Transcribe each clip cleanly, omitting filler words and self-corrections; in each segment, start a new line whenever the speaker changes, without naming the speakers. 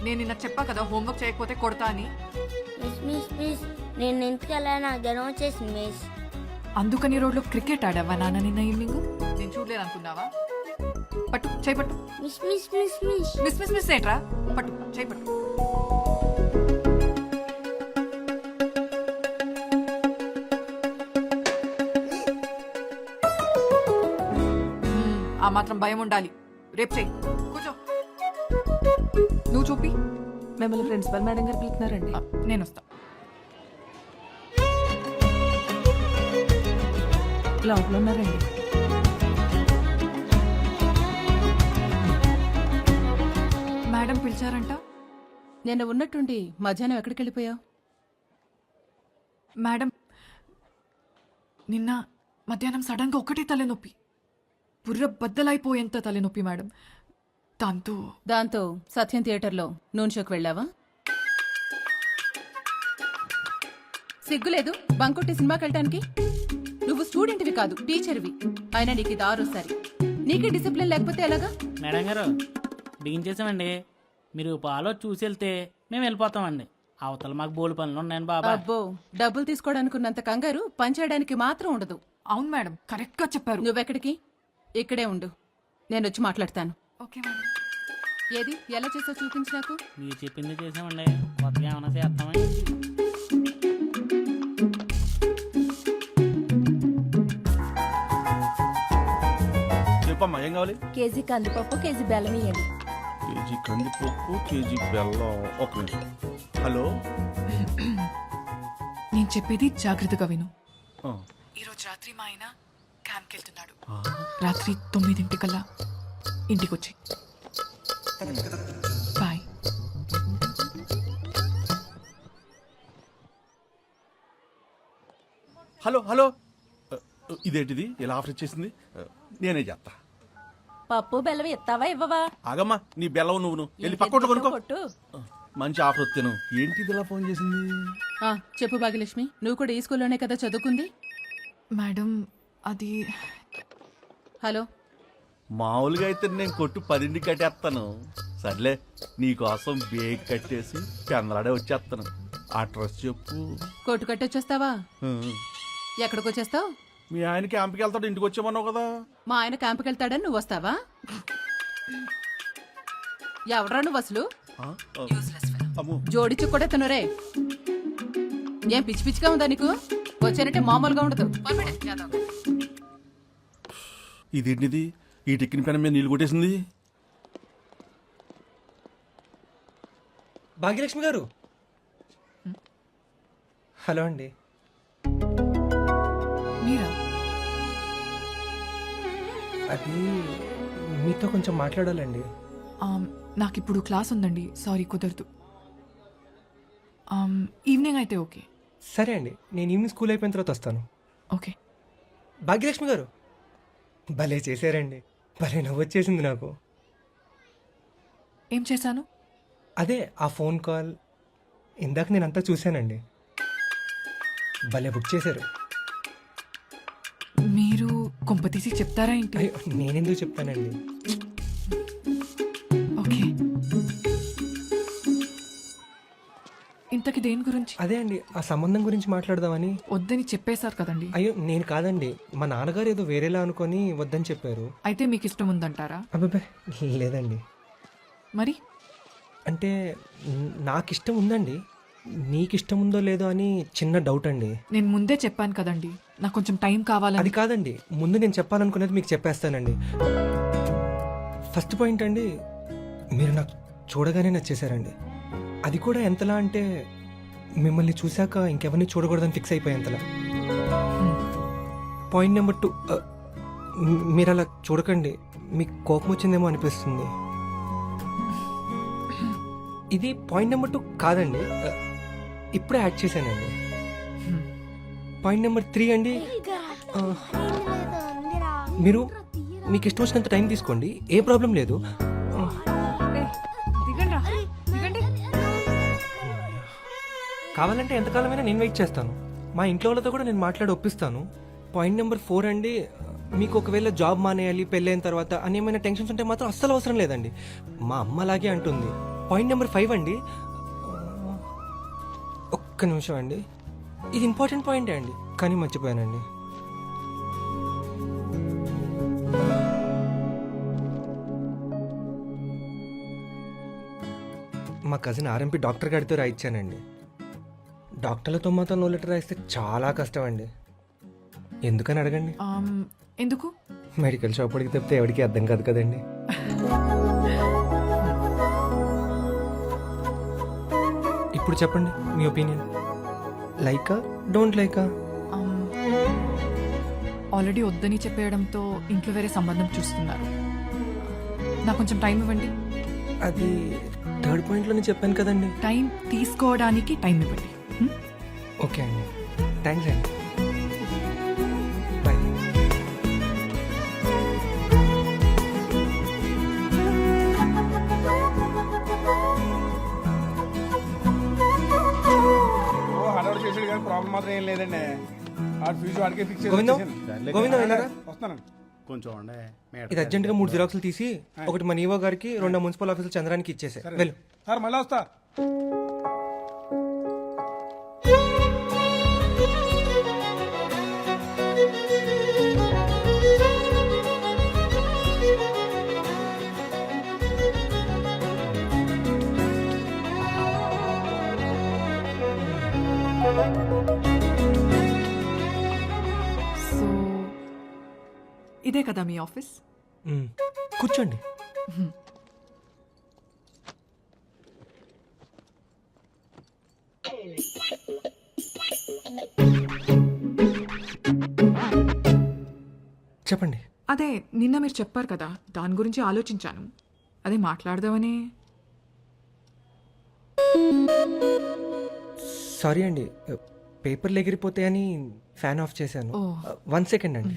నేను నిన్న చెప్పా కదా హోంవర్క్ చేయకపోతే కొడతా అని.
మిస్ మిస్ మిస్ నేను ఇంటికి వెళ్ళాను, నాకు జ్వరం వచ్చేసింది మిస్.
అందుకని రోడ్లో క్రికెట్ ఆడావా నాన్న నిన్న ఈవినింగ్? నేను చూడలేదు అనుకున్నావా? పట్టు చేయి పట్టు.
Miss miss miss miss
miss miss miss ఏంట్రా? పట్టు చేయి పట్టు. ఆ మాత్రం భయం ఉండాలి. రేపు చెయ్యి. కూర్చో. నువ్వు చూపి.
మిమ్మల్ని ప్రిన్సిపల్ మేడం గారు పిలుస్తున్నారండి.
నేను వస్తా.
లోపల ఉన్నారండి.
మేడం పిలిచారంట.
నిన్న ఉన్నట్టుండి మధ్యాహ్నం ఎక్కడికి వెళ్ళిపోయావు?
మేడం నిన్న మధ్యాహ్నం సడన్గా ఒకటే తలనొప్పి, బుర్ర బద్దలైపోయేంత తలనొప్పి మేడం.
దాంతో సత్యం థియేటర్లో నూన్ షోకి వెళ్ళావా? సిగ్గులేదు బంకొట్టి సినిమాకి వెళ్ళటానికి? నువ్వు స్టూడెంట్వి కాదు, టీచర్వి. అయినా నీకు ఇది ఆరోసారి. నీకే డిసిప్లిన్ లేకపోతే ఎలాగా?
మేడం గారు బిగించేసామండి. మీరు పాలో చూసి వెళ్తే మేము వెళ్ళిపోతామండి. అవతల మాకు బోలు పనులు ఉన్నాయని బాబా.
అబ్బో, డబ్బులు తీసుకోవడానికి ఉన్నంత కంగారు పనిచేయడానికి మాత్రం ఉండదు.
అవును మేడం, కరెక్ట్గా చెప్పారు.
నువ్వెక్కడికి? ఇక్కడే ఉండు, నేను వచ్చి మాట్లాడతాను.
Okay madam.
ఏది ఎలా చేసావు చూపించు నాకు.
మీరు చెప్పింది చేసామండి. కొత్తగా ఏమైనా చేస్తామా?
చెప్పమ్మా, ఏం కావాలి?
కేజీ కందిపప్పు, కేజీ బెల్లం ఇవ్వండి.
కేజీ కందిపప్పు, కేజీ బెల్లం. ఒక నిమిషం. హలో,
నేను చెప్పేది జాగ్రత్తగా విను.
ఆ,
ఈరోజు రాత్రి మా ఆయన క్యాంప్కి వెళ్తున్నాడు. రాత్రి 9 ఇంటికి వచ్చి బాయ్.
Hello hello. ఇదేంటిది ఇలా ఆఫర్ ఇచ్చేసింది? నేనే చేస్తా.
పప్పు బెల్లం ఇస్తావా ఇవ్వవా?
ఆగమ్మా, నీ బెల్లం నువ్వు వెళ్ళి పక్కోట కొనుక్కో.
కొట్టు.
మంచి ఆఫర్ వస్తాను. ఏంటిది ఇలా ఫోన్ చేసింది?
చెప్పు భాగ్యలక్ష్మి, నువ్వు కూడా ఈ స్కూల్లోనే కదా చదువుకుంది?
మేడం అది
హలో,
మామూలుగా అయితే నేను కొట్టు 10 కట్టేస్తాను. సర్లే, నీకోసం బేగ్ కట్టేసి పెందలాడే వచ్చేస్తాను. ఆ డ్రెస్ చెప్పు.
కోటు కట్టొచ్చేస్తావా?
ఆ,
ఎక్కడికి వచ్చేస్తావు?
మీ ఆయన క్యాంప్కి వెళ్తాడు, ఇంటికి వచ్చామన్నావు కదా.
మా ఆయన క్యాంపుకి వెళ్తాడని నువ్వు వస్తావా? ఎవడ్రా నువ్వు అసలు?
ఆ, అమ్మో.
జోడిచ్చు కూడా తినరే. ఏం పిచ్చి పిచ్చిగా ఉందా నీకు? వచ్చానంటే మామూలుగా ఉండదు.
ఇదేంటిది? ఈ టిక్కిన పెన మీద నీళ్ళు కొట్టేసింది.
భాగ్యలక్ష్మి గారు, హలో అండి.
మీరా?
అది మీతో కొంచెం మాట్లాడాలండి.
నాకు ఇప్పుడు క్లాస్ ఉందండి, సారీ కుదరదు. ఈవినింగ్ అయితే ఓకే.
సరే అండి, నేను ఈవినింగ్ స్కూల్ అయిపోయిన తర్వాత వస్తాను.
ఓకే.
భాగ్యలక్ష్మి గారు, భలే చేశారండి. భలే నవ్వొచ్చేసింది నాకు.
ఏం చేశాను?
అదే ఆ ఫోన్ కాల్ ఇందాక నేనంతా చూశానండి. భలే బుక్ చేశారు.
మీరు కొంపతీసి చెప్తారా ఏంటి?
అయ్యో, నేనెందుకు చెప్తానండి.
ఓకే. ఇంతకి దేని గురించి?
అదే అండి, ఆ సంబంధం గురించి మాట్లాడదామని.
వద్దని చెప్పేశారు కదండి.
అయ్యో, నేను కాదండి, మా నాన్నగారు ఏదో వేరేలా అనుకొని వద్దని చెప్పారు.
అయితే మీకు ఇష్టం ఉందంటారా?
అబ్బాయి లేదండి.
మరి
అంటే నాకు ఇష్టం ఉందండి, నీకు ఇష్టం ఉందో లేదో అని చిన్న డౌట్ అండి.
నేను ముందే చెప్పాను కదండి, నాకు కొంచెం టైం కావాలని.
అది కాదండి, ముందు నేను చెప్పాలనుకునేది మీకు చెప్పేస్తానండి. ఫస్ట్ పాయింట్ అండి, మీరు నాకు చూడగానే నచ్చేశారండి. అది కూడా ఎంతలా అంటే మిమ్మల్ని చూశాక ఇంకెవరిని చూడకూడదని ఫిక్స్ అయిపోయేంతలా. పాయింట్ నెంబర్ 2, మీరు అలా చూడకండి, మీకు కోపం వచ్చిందేమో అనిపిస్తుంది. ఇది పాయింట్ నెంబర్ 2 కాదండి, ఇప్పుడే యాడ్ చేశానండి. పాయింట్ నెంబర్ 3 అండి, మీరు మీకు ఇష్టం వచ్చినంత టైం తీసుకోండి, ఏ ప్రాబ్లం లేదు. కావాలంటే ఎంతకాలమైనా నేను వెయిట్ చేస్తాను. మా ఇంట్లో వాళ్ళతో కూడా నేను మాట్లాడి ఒప్పిస్తాను. పాయింట్ నెంబర్ 4 అండి, మీకు ఒకవేళ జాబ్ మానేయాలి పెళ్ళైన తర్వాత అని ఏమైనా టెన్షన్స్ ఉంటే మాత్రం అస్సలు అవసరం లేదండి. మా అమ్మ అలాగే అంటుంది, పాయింట్ నెంబర్ 5 అండి. ఒక్క నిమిషం అండి. ఇది ఇంపార్టెంట్ పాయింటే అండి, కానీ మర్చిపోయానండి. మా కజిన్ ఆర్ఎంపీ డాక్టర్ గారితో రాయించానండి. డాక్టర్లతో మాత్రం నో లెటర్ రాయిస్తే చాలా కష్టం అండి. ఎందుకని అడగండి.
ఎందుకు?
మెడికల్ షాప్ అడిగి తప్పితే ఎవరికి అర్థం కాదు కదండి. ఇప్పుడు చెప్పండి మీ ఒపీనియన్. లైకా డోంట్ లైకా?
ఆల్రెడీ వద్దని చెప్పేయడంతో ఇంట్లో వేరే సంబంధం చూస్తున్నారు. నాకు కొంచెం టైం ఇవ్వండి.
అది థర్డ్ పాయింట్లోనే చెప్పాను కదండి.
టైం తీసుకోవడానికి టైం ఇవ్వండి.
ఓకే అండి, థ్యాంక్స్ అండి. బాయ్.
హడావుడి చేసాడు కానీ ప్రాబ్లం మాత్రం ఏం లేదండి. ఆ ఫీజు వాడికే ఫిక్స్
గోవిందం, గోవిందం వెళ్ళారా?
వస్తాను.
కొంచెం ఉండే
ఇది అర్జెంట్గా 3 జిరాక్స్లు తీసి ఒకటి మన ఈవో గారికి, 2 మున్సిపల్ ఆఫీసులు చంద్రానికి ఇచ్చేసే. వెళ్ళు.
సార్ మళ్ళీ వస్తా.
సో ఇదే కదా మీ ఆఫీస్?
కూర్చోండి. చెప్పండి.
అదే నిన్న మీరు చెప్పారు కదా, దాని గురించి ఆలోచించాను. అదే మాట్లాడదామని.
సారీ అండి, పేపర్లు ఎగిరిపోతాయని ఫ్యాన్ ఆఫ్ చేశాను.
ఓ.
1 సెకండ్ అండి.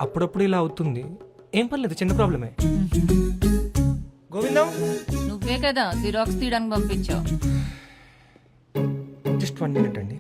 అప్పుడప్పుడు ఇలా అవుతుంది, ఏం పర్లేదు, చిన్న ప్రాబ్లమే. గోవిందం,
నువ్వే కదా జిరాక్స్ తీయడానికి పంపించావు.
జస్ట్ 1 మినిట్ అండి.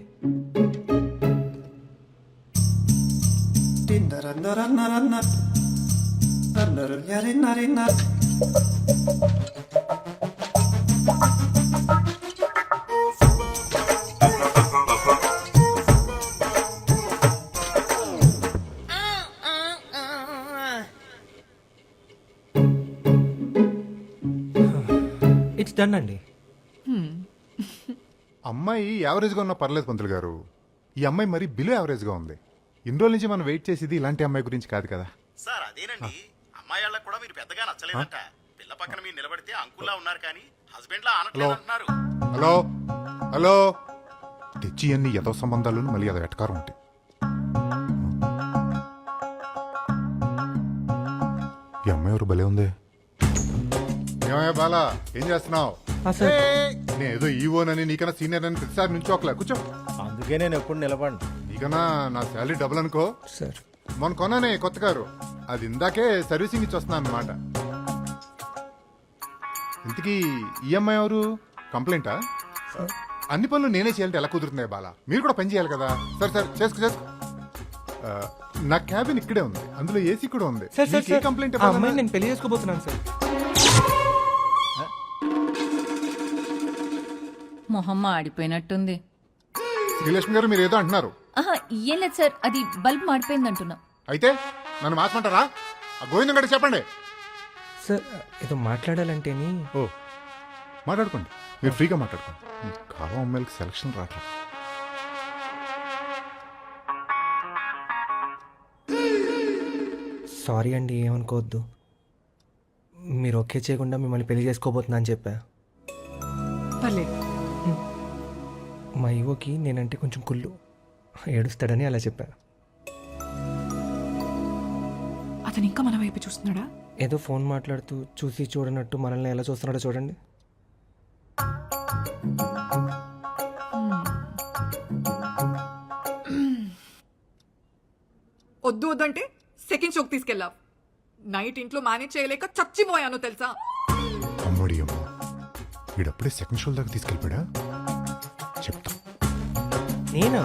ఇట్స్ డన్ అండి.
అమ్మాయి యావరేజ్గా ఉన్నా పర్లేదు పంతులు గారు. ఈ అమ్మాయి మరి బిలో యావరేజ్గా ఉంది. ఇన్ని రోజుల నుంచి మనం వెయిట్ చేసేది ఇలాంటి అమ్మాయి గురించి కాదు కదా.
సార్ అదేనండి, అమ్మాయి వాళ్ళకి కూడా మీరు పెద్దగా నచ్చలేదంట. పిల్ల పక్కన మీరు నిలబడితే అంకుల్లా ఉన్నారు కానీ హస్బెండ్ లా
హలో
అంటున్నారు.
హలో హలో తెచ్చి అన్ని యథో సంబంధాలను మళ్ళీ అది వెటకారం ఉంటాయి. ఈ అమ్మాయి ఎవరు భలే ఉంది. ఏమయ్యా బాలా, ఏం చేస్తున్నావు?
సార్,
నేను ఏదో ఈవోనని నీకన్నా సీనియర్ అని ప్రతిసారి నుంచి ఒకలే కూర్చో.
అందుకే నేను ఎప్పుడు నిలబడి.
నీకన్నా నా శాలరీ డబుల్ అనుకో.
సార్
మొన్న కొన్నానే కొత్త కారు, అది ఇందాకే సర్వీసింగ్ ఇచ్చి వస్తున్నా అన్నమాట. ఇంతకీ ఈఎంఐ ఎవరు? కంప్లైంటా? అన్ని పనులు నేనే చేయాలంటే ఎలా కుదురుతున్నాయి బాలా? మీరు కూడా పని చేయాలి కదా. సరే సరే చేసుకో. నా క్యాబిన్ ఇక్కడే ఉంది, అందులో ఏసీ కూడా ఉంది.
సార్ సార్
నీకు ఏ కంప్లైంట్
ఆ అమ్మాయిని నేను పెళ్లి చేసుకోబోతున్నాను సార్.
మొహమ్మ ఆడిపోయినట్టుంది.
శ్రీలక్ష్మి గారు మీరు ఏదో అంటున్నారు.
ఆహా, ఏం లేదు సార్, అది బల్బ్ మాడిపోయింది అంటున్నా.
అయితే నన్ను మాసమంటారా? ఆ గోవిందం గడి చెప్పండి.
సార్ ఏదో మాట్లాడాలంటేని.
ఓ మాట్లాడుకోండి, మీరు ఫ్రీగా మాట్లాడుకోండి. కాలం అమ్మాయిలకి సెలక్షన్ రావట్లేదు.
సారీ అండి, ఏమనుకోవద్దు. మీరు ఓకే చేయకుండా మిమ్మల్ని పెళ్లి చేసుకోబోతున్నా అని చెప్పా.
పర్లేదు.
మా ఈవోకి నేనంటే కొంచెం కుళ్ళు, ఏడుస్తాడని అలా చెప్పా.
అతను ఇంకా మన వైపు చూస్తున్నాడా?
ఏదో ఫోన్ మాట్లాడుతూ చూసి చూడనట్టు మనల్ని ఎలా చూస్తున్నాడో చూడండి.
వద్దు వద్దంటే సెకండ్ షోకి తీసుకెళ్ళావు. నైట్ ఇంట్లో మేనేజ్ చేయలేక చచ్చిపోయాను తెలుసా.
అమ్మడి అమ్మ, వీడప్పుడే సెకండ్ షో దాకా తీసుకెళ్ళిపోయా. చెప్తా.
నేనా